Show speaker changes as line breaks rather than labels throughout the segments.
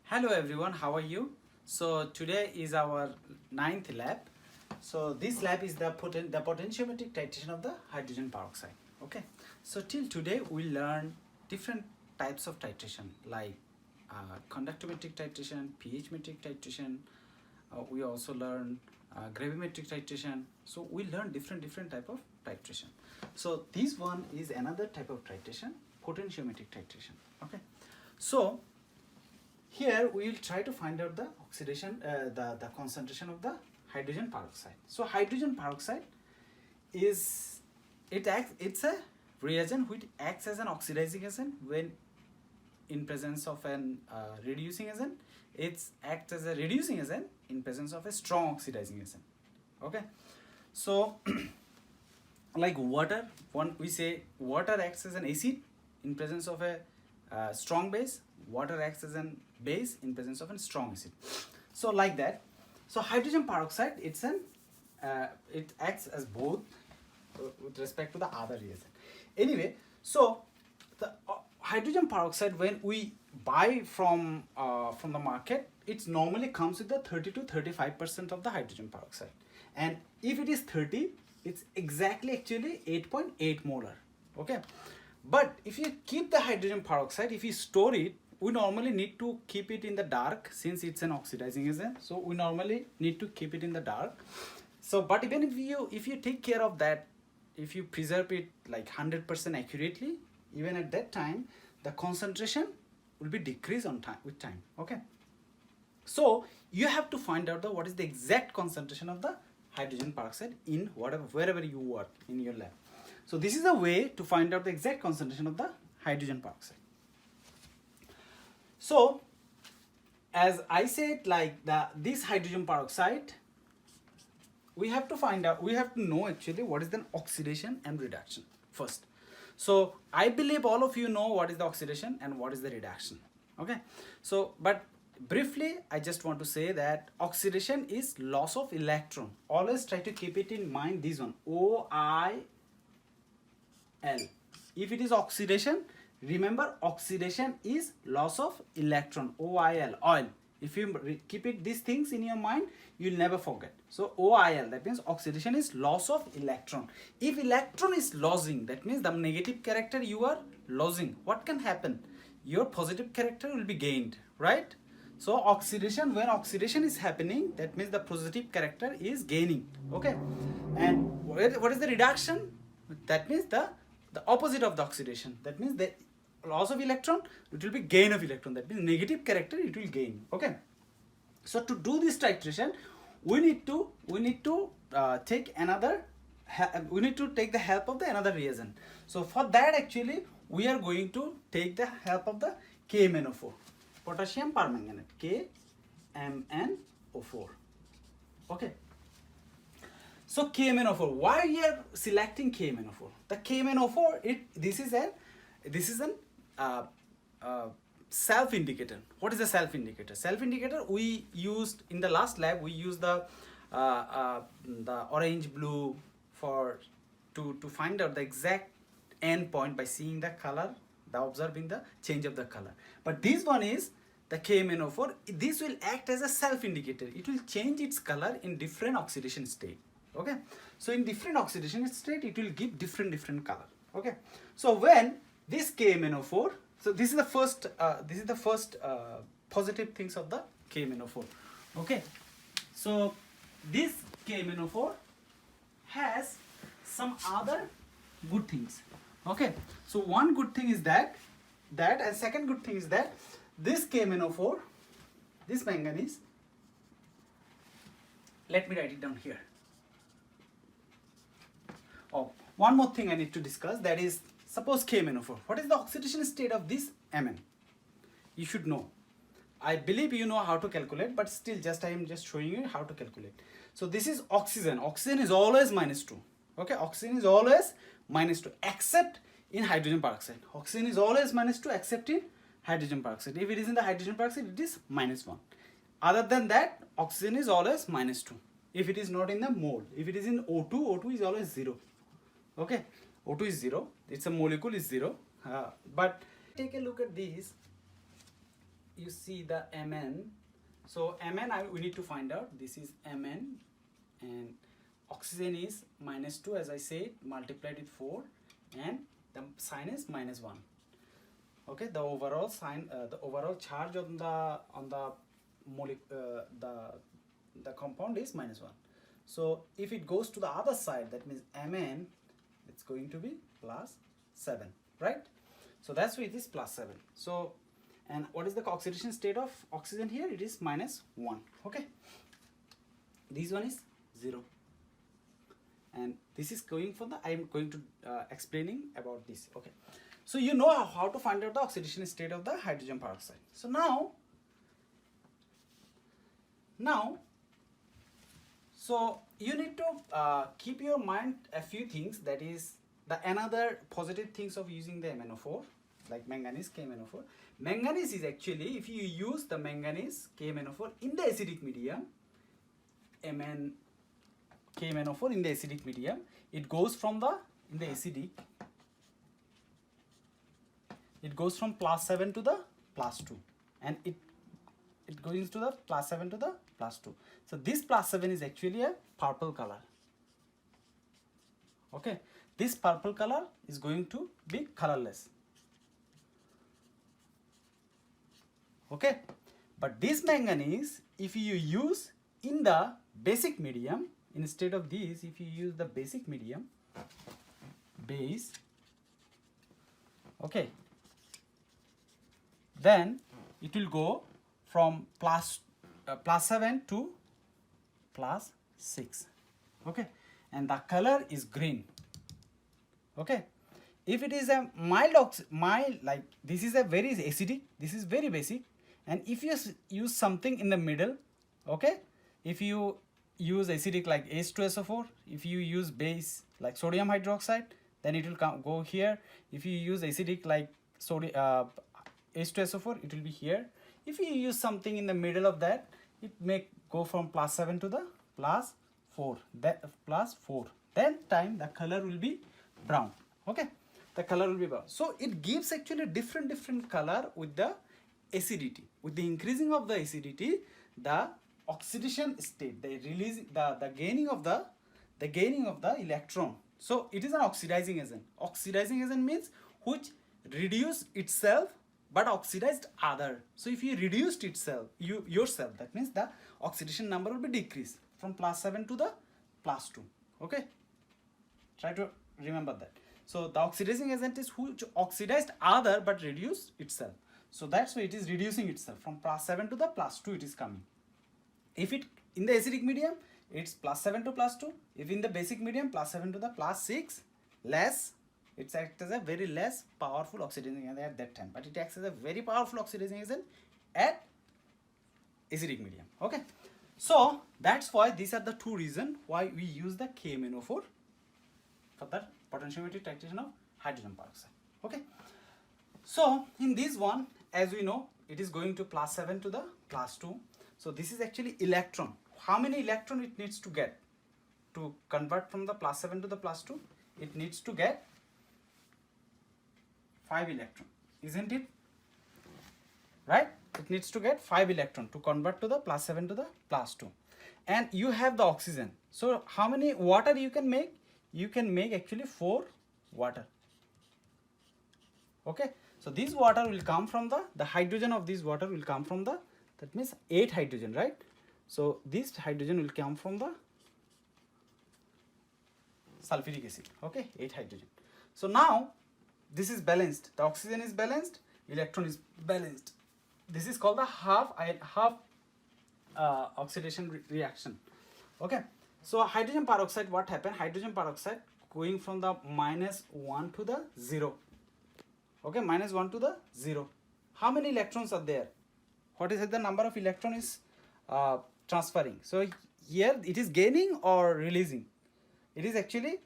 Hello everyone, how are you? So today is our ninth lab. So this lab is the potentiometric titration of the hydrogen peroxide. Okay. So till today we learn different types of titration like conductometric titration, pH metric titration. We also learn gravimetric titration. So we learn different type of titration. So this one is another type of titration, potentiometric titration. Okay. So here we will try to find out the oxidation, the concentration of the hydrogen peroxide. So hydrogen peroxide it's a reagent which acts as an oxidizing agent when in presence of an reducing agent. It acts as a reducing agent in presence of a strong oxidizing agent. Okay, so like water, we say water acts as an acid in presence of a strong base. Water acts as an base in presence of a strong acid. So like that. So hydrogen peroxide, it acts as both with respect to the other reagent. Anyway, so the hydrogen peroxide, when we buy from the market, it normally comes with the 30 to 35% of the hydrogen peroxide. And if it is 30, it's exactly actually 8.8 molar. Okay. But if you keep the hydrogen peroxide, if you store it, we normally need to keep it in the dark since it's an oxidizing agent. So we normally need to keep it in the dark. So, but even if you take care of that, if you preserve it like 100% accurately, even at that time, the concentration will be decreased on time with time. Okay. So you have to find out what is the exact concentration of the hydrogen peroxide in wherever you work in your lab. So this is a way to find out the exact concentration of the hydrogen peroxide. So as I said, like this hydrogen peroxide, we have to know actually what is the oxidation and reduction first. So I believe all of you know what is the oxidation and what is the reduction. Okay. So but briefly, I just want to say that oxidation is loss of electron. Always try to keep it in mind, this one, OIL. If it is oxidation, remember oxidation is loss of electron, OIL, oil. If you keep these things in your mind, you'll never forget. So OIL, that means oxidation is loss of electron. If electron is losing, that means the negative character you are losing. What can happen? Your positive character will be gained, right? So oxidation, when oxidation is happening, that means the positive character is gaining. Okay. And what is the reduction? That means the opposite of the oxidation. That means the loss of electron, it will be gain of electron. That means negative character, it will gain. Okay. So to do this titration, we need to take the help of the another reagent. So for that, actually we are going to take the help of the KMnO4, potassium permanganate, KMnO4. Okay. So KMnO4, why we are selecting KMnO4? The KMnO4, this is an self indicator. What is a self indicator? Self indicator, we used in the last lab, we used the orange blue to find out the exact end point by seeing the color, observing the change of the color. But this one is the KMnO4. This will act as a self indicator. It will change its color in different oxidation state. Okay. So in different oxidation state, it will give different color. Okay. So when this KMnO4, so this is the first positive things of the KMnO4. Okay. So this KMnO4 has some other good things. Okay. So one good thing is that and second good thing is that this KMnO4, this manganese, let me write it down here. Oh, one more thing I need to discuss, that is, suppose KMnO4. What is the oxidation state of this Mn? You should know. I believe you know how to calculate, but still I am just showing you how to calculate. So this is oxygen. Oxygen is always -2. Okay, oxygen is always -2 except in hydrogen peroxide. Oxygen is always -2 except in hydrogen peroxide. If it is in the hydrogen peroxide, it is -1. Other than that, oxygen is always -2. If it is not in the mole, if it is in O2, O2 is always 0. Okay, O2 is 0. It's a molecule is 0. But take a look at these. you see the Mn. So Mn we need to find out. This is Mn, and oxygen is -2 as I said, multiplied with 4, and the sign is -1. Okay, the overall sign, the overall charge on the the compound is -1. So if it goes to the other side, that means Mn, it's going to be +7, right? So that's why it is +7. So, and what is the oxidation state of oxygen here? It is -1. Okay, this one is 0, and this is going for the, I am going to explaining about this. Okay, so you know how to find out the oxidation state of the hydrogen peroxide. So now so you need to keep your mind a few things, that is the another positive things of using the MnO4, like manganese KMnO4. Manganese is actually, if you use the manganese KMnO4 in the acidic medium, KMnO4 in the acidic medium, it goes from the, in the acidic, it goes from +7 to the +2, and it goes to the +7 to the +2. So this +7 is actually a purple color. Okay, this purple color is going to be colorless. Okay, but this manganese, if you use in the basic medium, instead of this, if you use the basic medium, base, okay, then it will go from +7 to +6. Okay, and the color is green. Okay, if it is a mild, like this is a very acidic, this is very basic, and if you use something in the middle, okay, if you use acidic like H2SO4, if you use base like sodium hydroxide, then it will go here. If you use acidic like sodium H2SO4, it will be here. If you use something in the middle of that, it may go from +7 to the +4. That +4. Then time the color will be brown. Okay, the color will be brown. So it gives actually different color with the acidity. With the increasing of the acidity, the oxidation state, the release, the gaining of the electron. So it is an oxidizing agent. Oxidizing agent means which reduce itself but oxidized other. So if you reduced itself, yourself, that means the oxidation number will be decreased from +7 to the +2. Okay, try to remember that. So the oxidizing agent is which oxidized other but reduced itself. So that's why it is reducing itself from +7 to the +2 it is coming. If it in the acidic medium, it's +7 to +2. If in the basic medium, +7 to the +6, less, it acts as a very less powerful oxidizing agent at that time, but it acts as a very powerful oxidizing agent at acidic medium. Okay, so that's why these are the two reasons why we use the KMnO4 for the potentiometric titration of hydrogen peroxide. Okay, so in this one, as we know, it is going to +7 to the +2. So this is actually electron. How many electron it needs to get to convert from the +7 to the +2? It needs to get 5 electron, isn't it? Right? It needs to get 5 electron to convert to the +7 to the +2. And you have the oxygen. So how many water you can make? You can make actually 4 water. Okay, so this water will come from the hydrogen of this water will come from the, that means 8 hydrogen, right? So this hydrogen will come from the sulfuric acid. Okay, 8 hydrogen. So now this is balanced. The oxygen is balanced, electron is balanced. This is called the half oxidation reaction. Okay, so hydrogen peroxide, what happened? Hydrogen peroxide going from the -1 to the 0. Okay, -1 to the 0. How many electrons are there? What is it? The number of electron is transferring. So here it is gaining or releasing. It is actually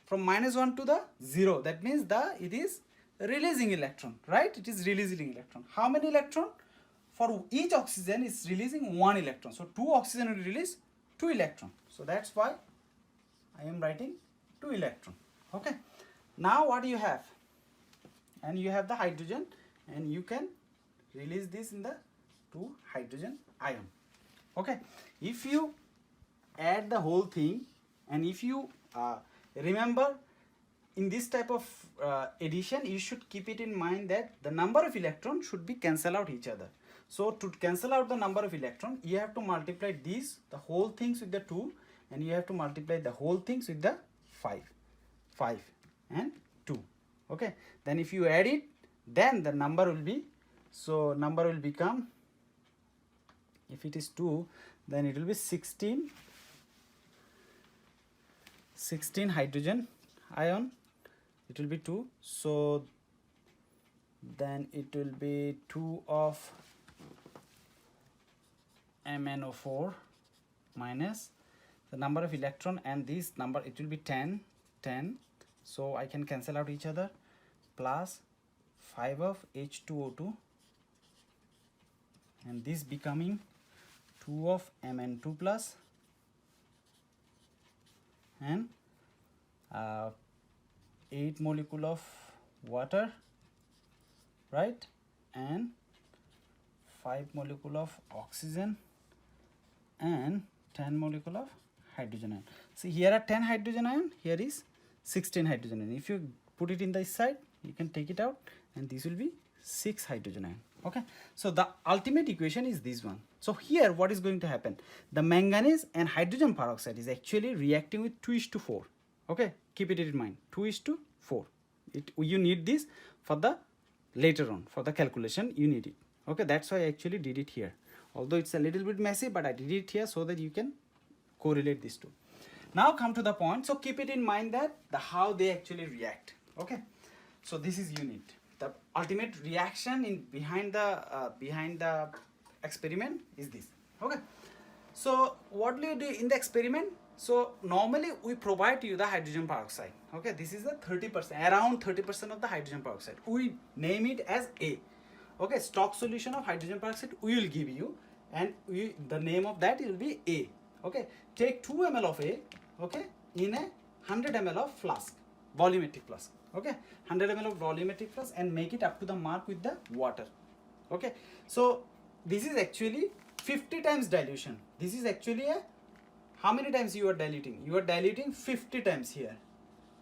from -1 to the 0. That means it is releasing electron, right? It is releasing electron. How many electron? For each oxygen is releasing 1 electron. So 2 oxygen will release 2 electron. So that's why I am writing 2 electron. Okay. Now what do you have? And you have the hydrogen, and you can release this in the 2 hydrogen ion. Okay, if you add the whole thing, and if you remember, in this type of addition, you should keep it in mind that the number of electrons should be cancel out each other. So to cancel out the number of electron, you have to multiply these, the whole things with the 2, and you have to multiply the whole things with the 5 and 2. Okay, then if you add it, then the number will be, so number will become, if it is 2, then it will be 16 hydrogen ion. It will be 2, so then it will be 2 of MnO4 minus the number of electron, and this number, it will be 10, so I can cancel out each other, plus 5 of H2O2, and this becoming 2 of Mn2 plus, and 8 molecule of water, right, and 5 molecule of oxygen, and 10 molecule of hydrogen ion. See, here are 10 hydrogen ion, here is 16 hydrogen ion. If you put it in this side, you can take it out, and this will be 6 hydrogen ion. Okay, so the ultimate equation is this one. So here what is going to happen, the manganese and hydrogen peroxide is actually reacting with 2:4. Okay, keep it in mind, 2:4. You need this for the later on, for the calculation you need it. Okay, that's why I actually did it here, although it's a little bit messy, but I did it here so that you can correlate these two. Now come to the point, so keep it in mind that how they actually react. Okay, so this is unit. The ultimate reaction in behind the experiment is this. Okay, so what do you do in the experiment? So normally we provide you the hydrogen peroxide. Okay, this is the 30%, around 30% of the hydrogen peroxide. We name it as A. Okay, stock solution of hydrogen peroxide we will give you, and the name of that will be A. Okay, take 2 ml of A, okay, in a 100 ml of flask, volumetric flask. Okay, 100 ml of volumetric flask, and make it up to the mark with the water. Okay, so this is actually 50 times dilution. This is actually a, how many times you are diluting? You are diluting 50 times here,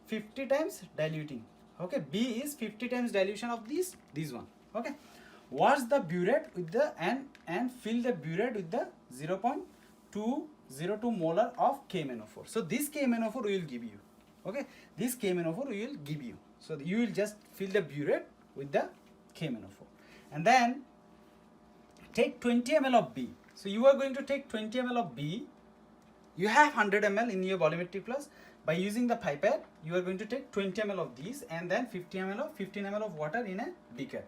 50 times diluting. Okay, B is 50 times dilution of this one. Okay, wash the burette with the and fill the burette with the 0.202 molar of KMnO4. So this KMnO4 we will give you. Okay, this KMnO4 we will give you. So you will just fill the burette with the KMnO4, and then take 20 ml of B. So you are going to take 20 ml of B. You have 100 ml in your volumetric flask. By using the pipette, you are going to take 20 ml of these, and then 15 ml of water in a beaker.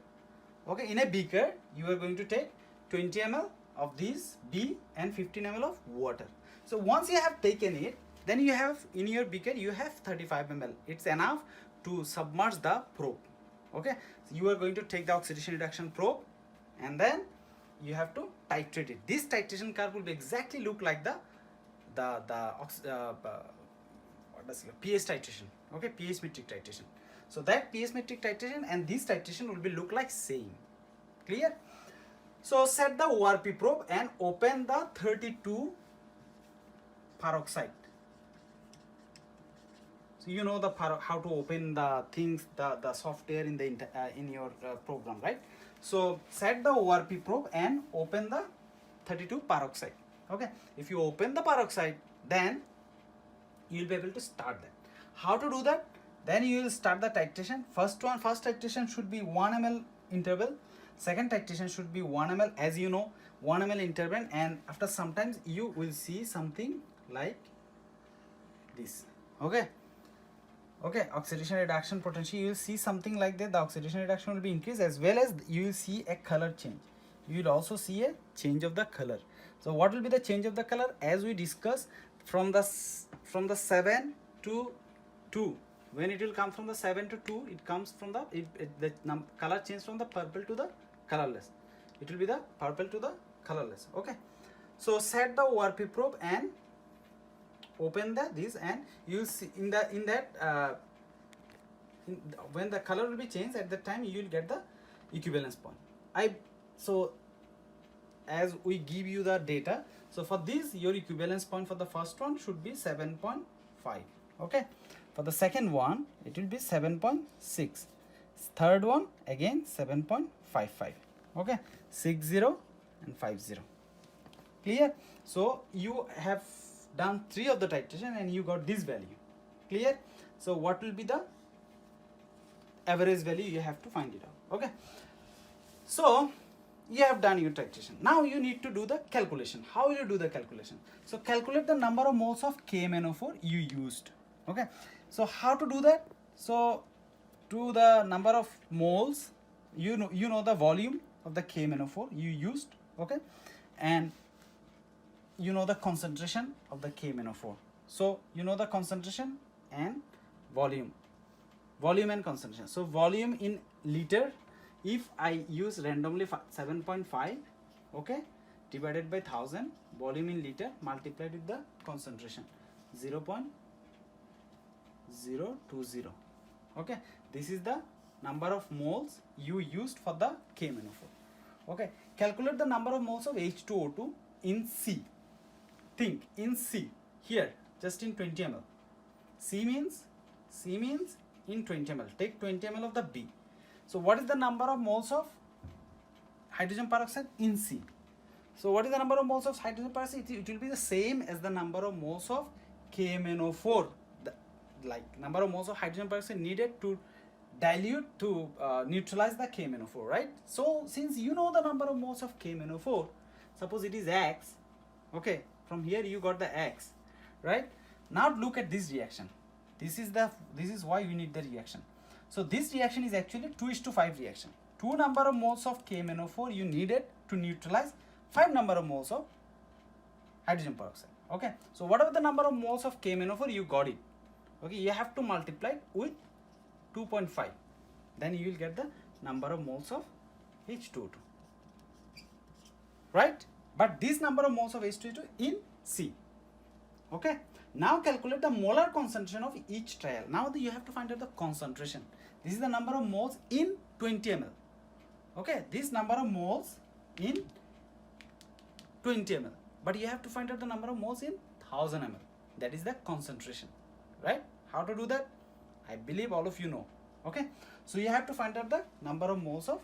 Okay, in a beaker, you are going to take 20 ml of these B and 15 ml of water. So once you have taken it, then you have in your beaker, you have 35 ml. It's enough to submerge the probe. Okay, so you are going to take the oxidation reduction probe, and then you have to titrate it. This titration curve will be exactly look like the pH titration. Okay, pH metric titration. So that pH metric titration and this titration will be look like same. Clear? So set the ORP probe and open the 32 peroxide. So you know the how to open the things, the software in the in your program, right? So set the ORP probe and open the 32 peroxide. Okay, if you open the peroxide, then you will be able to start that. How to do that? Then you will start the titration. First titration should be 1 ml interval. Second titration should be 1 ml, as you know, 1 ml interval, and after sometimes you will see something like this. Okay, oxidation reduction potential, you will see something like that. The oxidation reduction will be increased, as well as you will see a color change. You will also see a change of the color. So what will be the change of the color? As we discussed, from the 7 to 2, when it will come from the 7 to 2, it comes from the color change from the purple to the colorless. It will be the purple to the colorless. Okay, so set the ORP probe and open this, and you will see when the color will be changed, at that time you will get the equivalence point. So as we give you the data. So for this, your equivalence point for the first one should be 7.5. Okay. For the second one, it will be 7.6. Third one, again 7.55. Okay. 60 and 50. Clear? So you have done 3 of the titration and you got this value. Clear? So what will be the average value? You have to find it out. Okay. So you have done your titration. Now you need to do the calculation. How will you do the calculation? So calculate the number of moles of KMnO4 you used. Okay. So how to do that? So to the number of moles, you know the volume of the KMnO4 you used. Okay. And you know the concentration of the KMnO4. So you know the concentration and volume and concentration. So volume in liter, if I use randomly 7.5, okay, divided by 1000, volume in liter multiplied with the concentration 0.020. Okay, this is the number of moles you used for the KMnO4. Okay, calculate the number of moles of H2O2 in C. Think in C, here just in 20 ml. C means in 20 ml. Take 20 ml of the B. So what is the number of moles of hydrogen peroxide in C? So what is the number of moles of hydrogen peroxide? It will be the same as the number of moles of KMnO4. Like number of moles of hydrogen peroxide needed to dilute to neutralize the KMnO4, right? So since you know the number of moles of KMnO4, suppose it is X, okay, from here you got the X, right? Now look at this reaction. This is why we need the reaction. So this reaction is actually 2:5 reaction. 2 number of moles of KMnO4 you needed to neutralize 5 number of moles of hydrogen peroxide. Okay. So whatever the number of moles of KMnO4 you got it. Okay, you have to multiply it with 2.5. Then you will get the number of moles of H2O2. Right? But this number of moles of H2O2 in C. Okay. Now calculate the molar concentration of each trial. Now you have to find out the concentration. This is the number of moles in 20 ml. Okay. This number of moles in 20 ml. But you have to find out the number of moles in 1000 ml. That is the concentration. Right? How to do that? I believe all of you know. Okay. So you have to find out the number of moles of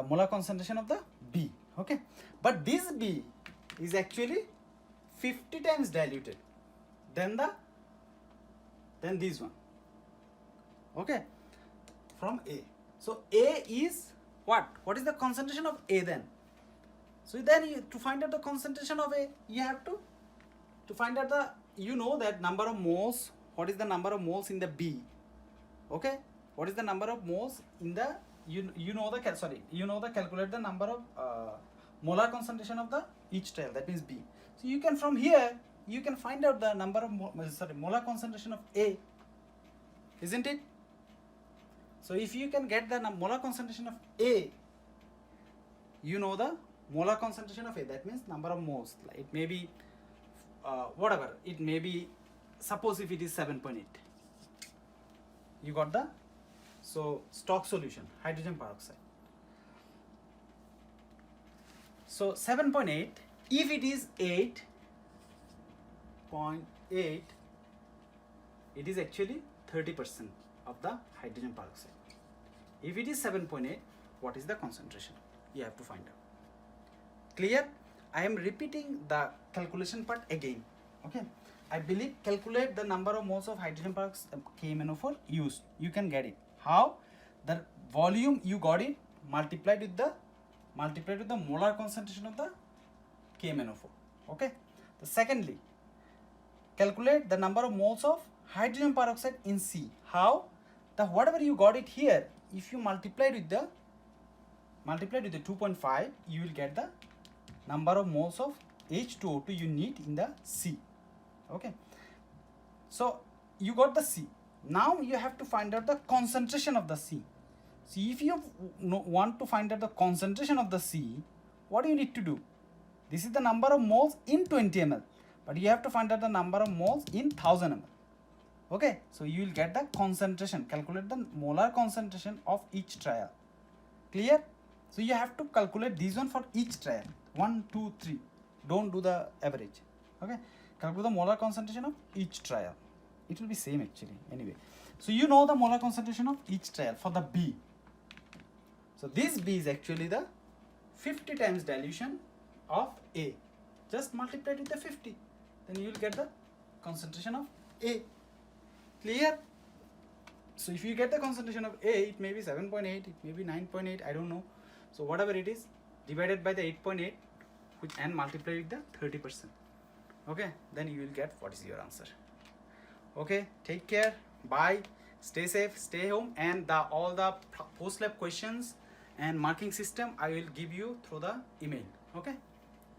molar concentration of the B. Okay. But this B is actually 50 times diluted than this one. Okay. From A. So A is what? What is the concentration of A then? So then to find out the concentration of A, you have to find out the, you know that number of moles. What is the number of moles in the B? Okay. What is the number of moles in the, you know the calculate the number of molar concentration of the each trial, that means B. So you can, from here you can find out the number of molar concentration of A, isn't it? So if you can get the molar concentration of A, you know the molar concentration of A, that means number of moles. It may be whatever, it may be, suppose if it is 7.8, you got the, so stock solution, hydrogen peroxide. So 7.8, if it is 8.8, it is actually 30% of the hydrogen peroxide. If it is 7.8, what is the concentration? You have to find out. Clear? I am repeating the calculation part again. Okay. I believe calculate the number of moles of hydrogen peroxide KMnO4 used. You can get it. How? The volume you got it multiplied with the molar concentration of the KMnO4. Okay. Secondly, calculate the number of moles of hydrogen peroxide in C. How? The whatever you got it here, if you multiplied with the 2.5, you will get the number of moles of H2O2 you need in the C. Okay. So you got the C. Now you have to find out the concentration of the C. See, if you want to find out the concentration of the C, what do you need to do? This is the number of moles in 20 ml, but you have to find out the number of moles in 1000 ml. Okay, so you will get the concentration. Calculate the molar concentration of each trial. Clear? So you have to calculate these one for each trial. 1, 2, 3. Don't do the average. Okay. Calculate the molar concentration of each trial. It will be same actually. Anyway. So you know the molar concentration of each trial for the B. So this B is actually the 50 times dilution of A. Just multiply it with the 50. Then you will get the concentration of A. Clear? So if you get the concentration of A, it may be 7.8, it may be 9.8, I don't know. So whatever it is, divided by the 8.8 and multiply with the 30%. Okay, then you will get what is your answer. Okay, take care, bye, stay safe, stay home, and all the post lab questions and marking system I will give you through the email. Okay.